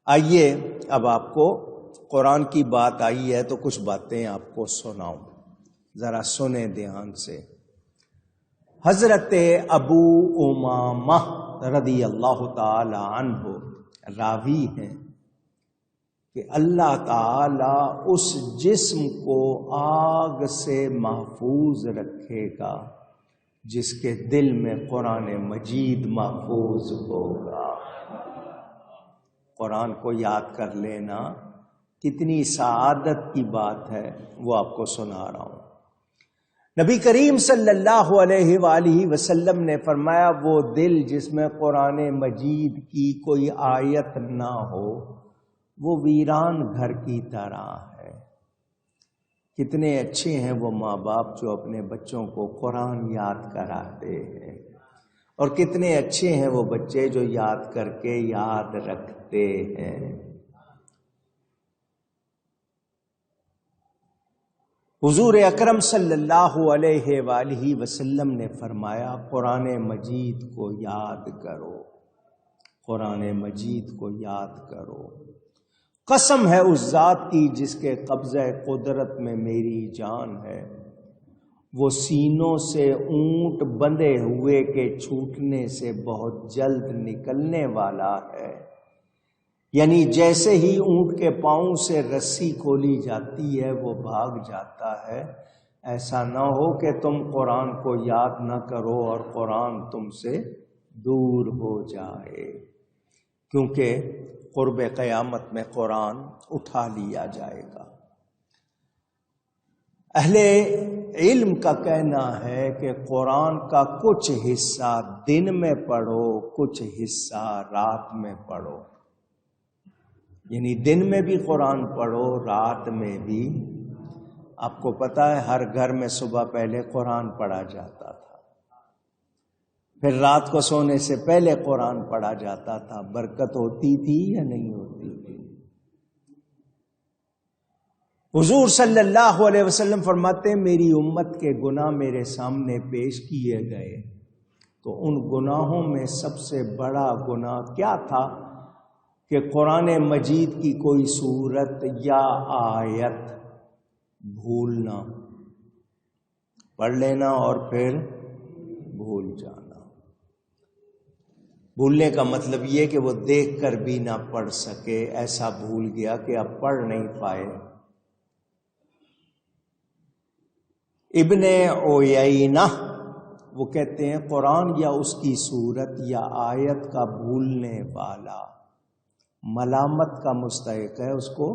آئیے اب آپ کو قرآن کی بات آئی ہے تو کچھ باتیں آپ کو سناؤں، ذرا سنیں دھیان سے۔ حضرت ابو امامہ رضی اللہ تعالی عنہ راوی ہیں کہ اللہ تعالی اس جسم کو آگ سے محفوظ رکھے گا جس کے دل میں قرآن مجید محفوظ ہوگا۔ قرآن کو یاد کر لینا کتنی سعادت کی بات ہے، وہ آپ کو سنا رہا ہوں۔ نبی کریم صلی اللہ علیہ وآلہ وسلم نے فرمایا وہ دل جس میں قرآن مجید کی کوئی آیت نہ ہو وہ ویران گھر کی طرح ہے۔ کتنے اچھے ہیں وہ ماں باپ جو اپنے بچوں کو قرآن یاد کراتے ہیں، اور کتنے اچھے ہیں وہ بچے جو یاد کر کے یاد رکھتے ہیں۔ حضور اکرم صلی اللہ علیہ وآلہ وسلم نے فرمایا قرآن مجید کو یاد کرو، قرآن مجید کو یاد کرو۔ قسم ہے اس ذات کی جس کے قبضہ قدرت میں میری جان ہے، وہ سینوں سے اونٹ بندھے ہوئے کے چھوٹنے سے بہت جلد نکلنے والا ہے۔ یعنی جیسے ہی اونٹ کے پاؤں سے رسی کھولی جاتی ہے وہ بھاگ جاتا ہے۔ ایسا نہ ہو کہ تم قرآن کو یاد نہ کرو اور قرآن تم سے دور ہو جائے، کیونکہ قرب قیامت میں قرآن اٹھا لیا جائے گا۔ اہل علم کا کہنا ہے کہ قرآن کا کچھ حصہ دن میں پڑھو، کچھ حصہ رات میں پڑھو، یعنی دن میں بھی قرآن پڑھو، رات میں بھی۔ آپ کو پتہ ہے ہر گھر میں صبح پہلے قرآن پڑھا جاتا تھا، پھر رات کو سونے سے پہلے قرآن پڑھا جاتا تھا۔ برکت ہوتی تھی یا نہیں ہوتی تھی؟ حضور صلی اللہ علیہ وسلم فرماتے ہیں میری امت کے گناہ میرے سامنے پیش کیے گئے تو ان گناہوں میں سب سے بڑا گناہ کیا تھا کہ قرآن مجید کی کوئی سورت یا آیت بھولنا، پڑھ لینا اور پھر بھول جانا۔ بھولنے کا مطلب یہ کہ وہ دیکھ کر بھی نہ پڑھ سکے، ایسا بھول گیا کہ اب پڑھ نہیں پائے۔ ابن عیینہ وہ کہتے ہیں قرآن یا اس کی سورت یا آیت کا بھولنے والا ملامت کا مستحق ہے۔ اس کو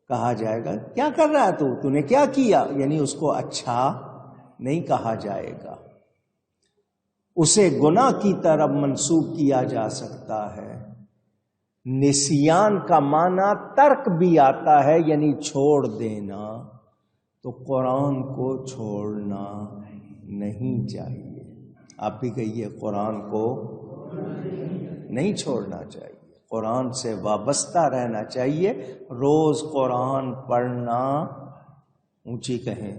کہا جائے گا کیا کر رہا ہے تو نے کیا کیا، یعنی اس کو اچھا نہیں کہا جائے گا۔ اسے گناہ کی طرف منسوب کیا جا سکتا ہے۔ نسیان کا معنی ترک بھی آتا ہے، یعنی چھوڑ دینا، تو قرآن کو چھوڑنا نہیں چاہیے۔ آپ بھی کہیے قرآن کو نہیں چھوڑنا چاہیے، قرآن سے وابستہ رہنا چاہیے۔ روز قرآن پڑھنا، اونچی کہیں،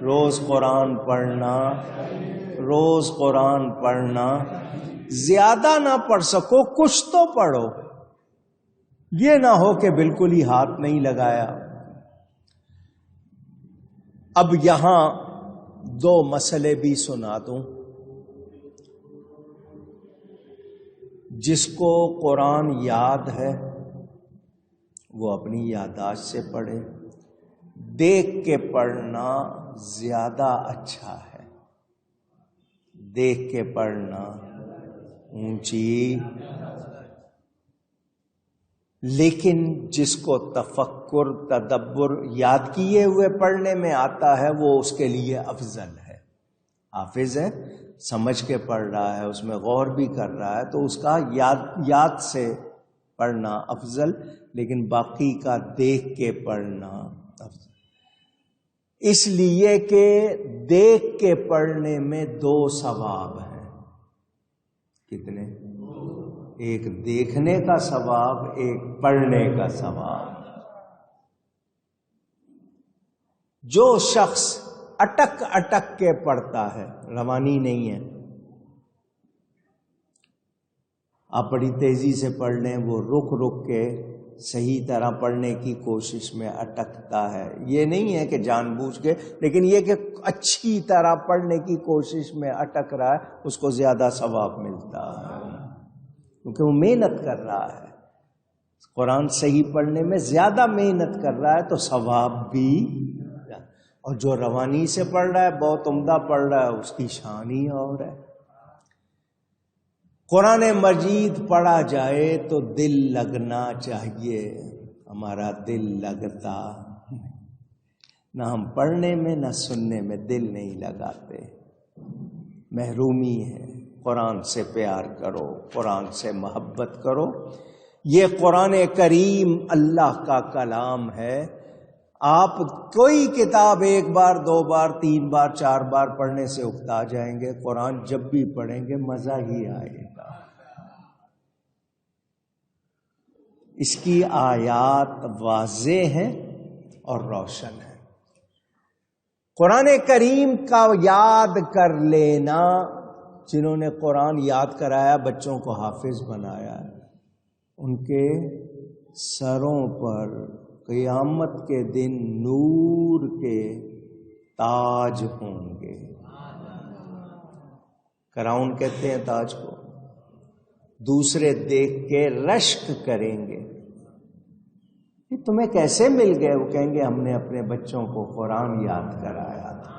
روز قرآن پڑھنا، روز قرآن پڑھنا۔ زیادہ نہ پڑھ سکو کچھ تو پڑھو، یہ نہ ہو کہ بالکل ہی ہاتھ نہیں لگایا۔ اب یہاں دو مسئلے بھی سنا دوں۔ جس کو قرآن یاد ہے وہ اپنی یادداشت سے پڑھے، دیکھ کے پڑھنا زیادہ اچھا ہے، دیکھ کے پڑھنا اونچی۔ لیکن جس کو تفکر تدبر یاد کیے ہوئے پڑھنے میں آتا ہے وہ اس کے لیے افضل ہے۔ حافظ ہے، سمجھ کے پڑھ رہا ہے، اس میں غور بھی کر رہا ہے، تو اس کا یاد سے پڑھنا افضل، لیکن باقی کا دیکھ کے پڑھنا افضل، اس لیے کہ دیکھ کے پڑھنے میں دو ثواب ہیں۔ کتنے؟ ایک دیکھنے کا ثواب، ایک پڑھنے کا ثواب۔ جو شخص اٹک اٹک کے پڑھتا ہے، روانی نہیں ہے، آپ بڑی تیزی سے پڑھ لیں، وہ رک رک کے صحیح طرح پڑھنے کی کوشش میں اٹکتا ہے. یہ نہیں ہے کہ جان بوجھ کے، لیکن یہ کہ اچھی طرح پڑھنے کی کوشش میں اٹک رہا ہے، اس کو زیادہ ثواب ملتا ہے کیونکہ وہ محنت کر رہا ہے. قرآن صحیح پڑھنے میں زیادہ محنت کر رہا ہے تو ثواب بھی. اور جو روانی سے پڑھ رہا ہے، بہت عمدہ پڑھ رہا ہے، اس کی شان ہی اور ہے. قرآن مجید پڑھا جائے تو دل لگنا چاہیے. ہمارا دل لگتا نہ، ہم پڑھنے میں نہ سننے میں دل نہیں لگاتے. محرومی ہے. قرآن سے پیار کرو، قرآن سے محبت کرو. یہ قرآن کریم اللہ کا کلام ہے. آپ کوئی کتاب ایک بار، دو بار، تین بار، چار بار پڑھنے سے اکتا جائیں گے. قرآن جب بھی پڑھیں گے مزہ ہی آئے گا. اس کی آیات واضح ہیں اور روشن ہیں. قرآن کریم کا یاد کر لینا، جنہوں نے قرآن یاد کرایا، بچوں کو حافظ بنایا، ان کے سروں پر قیامت کے دن نور کے تاج ہوں گے. کراؤن کہتے ہیں تاج کو. دوسرے دیکھ کے رشک کریں گے کہ تمہیں کیسے مل گئے. وہ کہیں گے ہم نے اپنے بچوں کو قرآن یاد کرایا تھا.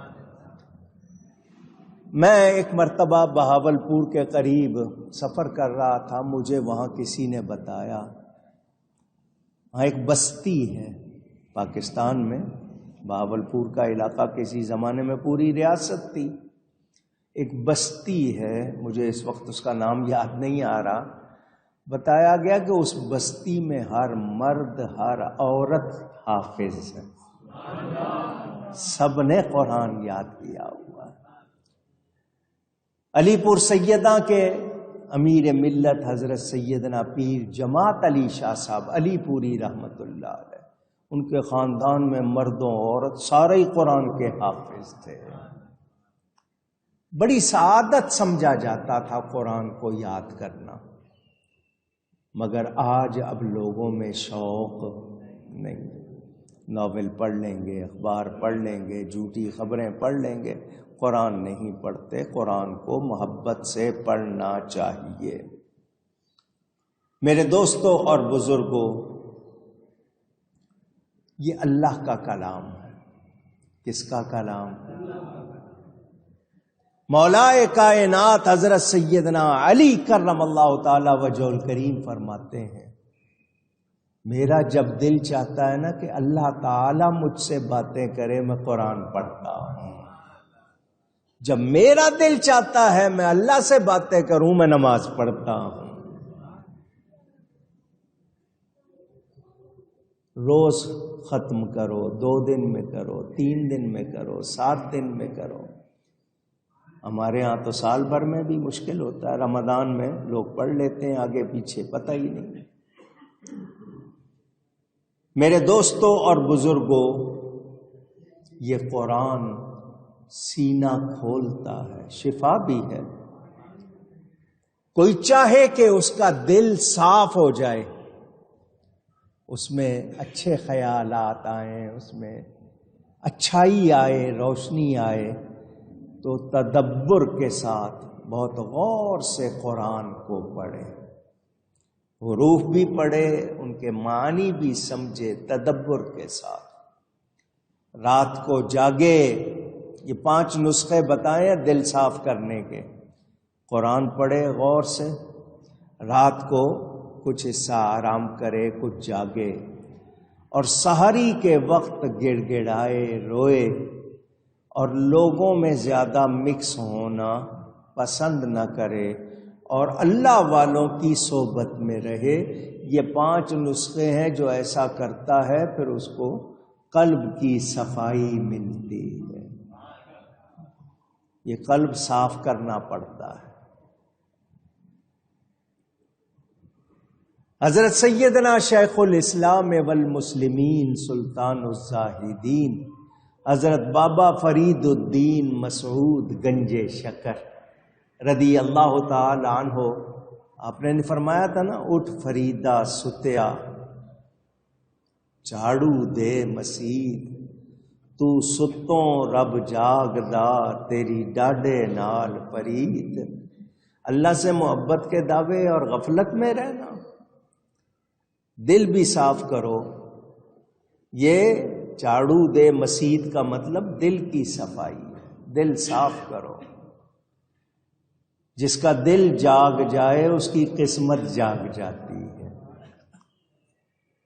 میں ایک مرتبہ بہاولپور کے قریب سفر کر رہا تھا. مجھے وہاں کسی نے بتایا، وہاں ایک بستی ہے پاکستان میں. بہاولپور کا علاقہ کسی زمانے میں پوری ریاست تھی. ایک بستی ہے، مجھے اس وقت اس کا نام یاد نہیں آ رہا. بتایا گیا کہ اس بستی میں ہر مرد، ہر عورت حافظ ہے. سب نے قرآن یاد کیا ہوا. علی پور سیدہ کے امیر ملت حضرت سیدنا پیر جماعت علی شاہ صاحب علی پوری رحمت اللہ علیہ، ان کے خاندان میں مردوں عورت سارے ہی قرآن کے حافظ تھے. بڑی سعادت سمجھا جاتا تھا قرآن کو یاد کرنا. مگر آج اب لوگوں میں شوق نہیں. ناول پڑھ لیں گے، اخبار پڑھ لیں گے، جھوٹی خبریں پڑھ لیں گے، قرآن نہیں پڑھتے. قرآن کو محبت سے پڑھنا چاہیے. میرے دوستوں اور بزرگوں، یہ اللہ کا کلام ہے. کس کا کلام؟ مولا کائنات حضرت سیدنا علی کرم اللہ تعالی وجہ الکریم فرماتے ہیں، میرا جب دل چاہتا ہے نا کہ اللہ تعالی مجھ سے باتیں کرے، میں قرآن پڑھتا ہوں. جب میرا دل چاہتا ہے میں اللہ سے باتیں کروں، میں نماز پڑھتا ہوں. روز ختم کرو، 2 دن میں کرو، 3 دن میں کرو، 7 دن میں کرو. ہمارے ہاں تو سال بھر میں بھی مشکل ہوتا ہے. رمضان میں لوگ پڑھ لیتے ہیں، آگے پیچھے پتہ ہی نہیں. میرے دوستوں اور بزرگوں، یہ قرآن سینہ کھولتا ہے، شفا بھی ہے. کوئی چاہے کہ اس کا دل صاف ہو جائے، اس میں اچھے خیالات آئیں، اس میں اچھائی آئے، روشنی آئے، تو تدبر کے ساتھ بہت غور سے قرآن کو پڑھے، حروف بھی پڑھے، ان کے معنی بھی سمجھے تدبر کے ساتھ. رات کو جاگے. یہ 5 نسخے بتائیں دل صاف کرنے کے. قرآن پڑھے غور سے، رات کو کچھ حصہ آرام کرے، کچھ جاگے، اور سحری کے وقت گڑ گڑائے، روئے، اور لوگوں میں زیادہ مکس ہونا پسند نہ کرے، اور اللہ والوں کی صحبت میں رہے. یہ 5 نسخے ہیں، جو ایسا کرتا ہے پھر اس کو قلب کی صفائی ملتی ہے. یہ قلب صاف کرنا پڑتا ہے. حضرت سیدنا شیخ الاسلام والمسلمین سلطان الزاہدین حضرت بابا فرید الدین مسعود گنج شکر رضی اللہ تعالی عنہ آپ نے فرمایا تھا نا، اٹھ فریدا ستیا جھاڑو دے مسیت، تو ستوں رب جاگدا تیری ڈاڈے نال پریت۔ اللہ سے محبت کے دعوے اور غفلت میں رہنا، دل بھی صاف کرو۔ یہ جھاڑو دے مسیت کا مطلب دل کی صفائی، دل صاف کرو۔ جس کا دل جاگ جائے اس کی قسمت جاگ جاتی ہے۔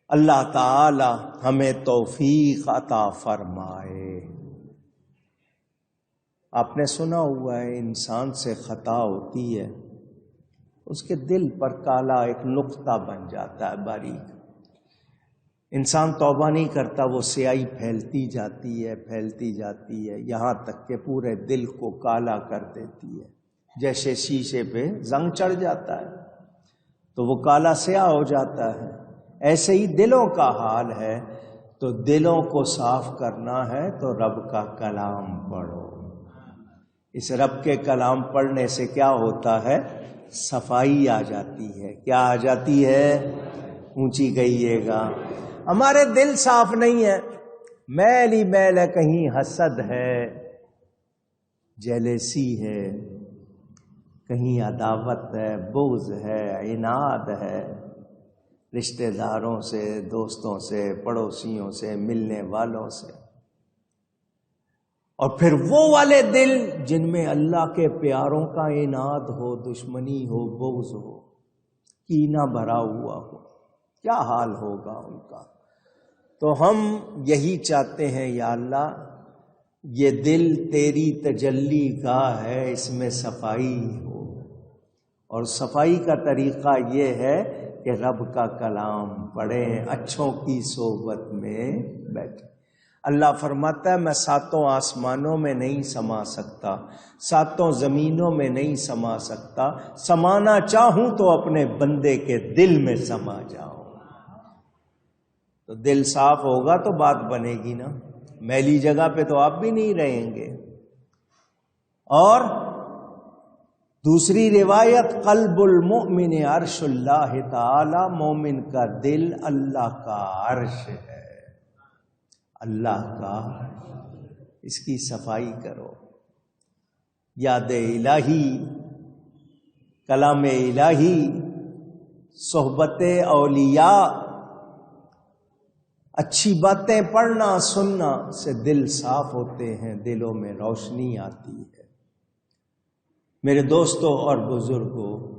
اللہ تعالی ہمیں توفیق عطا فرمائے۔ آپ نے سنا ہوا ہے انسان سے خطا ہوتی ہے، اس کے دل پر کالا ایک نقطہ بن جاتا ہے باریک۔ انسان توبہ نہیں کرتا، وہ سیاہی پھیلتی جاتی ہے یہاں تک کہ پورے دل کو کالا کر دیتی ہے۔ جیسے شیشے پہ زنگ چڑھ جاتا ہے تو وہ کالا سیاہ ہو جاتا ہے، ایسے ہی دلوں کا حال ہے۔ تو دلوں کو صاف کرنا ہے تو رب کا کلام پڑھو۔ اس رب کے کلام پڑھنے سے کیا ہوتا ہے؟ صفائی آ جاتی ہے۔ کیا آ جاتی ہے؟ اونچی کہیے گا۔ ہمارے دل صاف نہیں ہے، میل ہی میل ہے، کہیں حسد ہے، جیلیسی ہے، کہیں عداوت ہے، بغض ہے، عناد ہے، رشتہ داروں سے، دوستوں سے، پڑوسیوں سے، ملنے والوں سے۔ اور پھر وہ والے دل جن میں اللہ کے پیاروں کا عناد ہو، دشمنی ہو، بغض ہو، کینہ بھرا ہوا ہو، کیا حال ہوگا ان کا؟ تو ہم یہی چاہتے ہیں، یا اللہ یہ دل تیری تجلی گاہ ہے، اس میں صفائی ہو۔ اور صفائی کا طریقہ یہ ہے کہ رب کا کلام پڑھیں، اچھوں کی صحبت میں بیٹھیں۔ اللہ فرماتا ہے میں ساتوں آسمانوں میں نہیں سما سکتا، ساتوں زمینوں میں نہیں سما سکتا، سمانا چاہوں تو اپنے بندے کے دل میں سما جاؤں۔ تو دل صاف ہوگا تو بات بنے گی نا، میلی جگہ پہ تو آپ بھی نہیں رہیں گے۔ اور دوسری روایت، قلب المؤمن عرش اللہ تعالی، مومن کا دل اللہ کا عرش ہے، اللہ کا۔ اس کی صفائی کرو، یاد الہی، کلام الہی، صحبت اولیاء، اچھی باتیں پڑھنا سننا سے دل صاف ہوتے ہیں، دلوں میں روشنی آتی ہے۔ میرے دوستوں اور بزرگوں،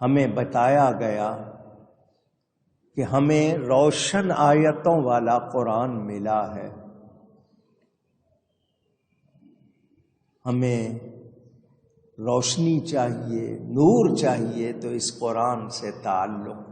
ہمیں بتایا گیا کہ ہمیں روشن آیتوں والا قرآن ملا ہے، ہمیں روشنی چاہیے، نور چاہیے، تو اس قرآن سے تعلق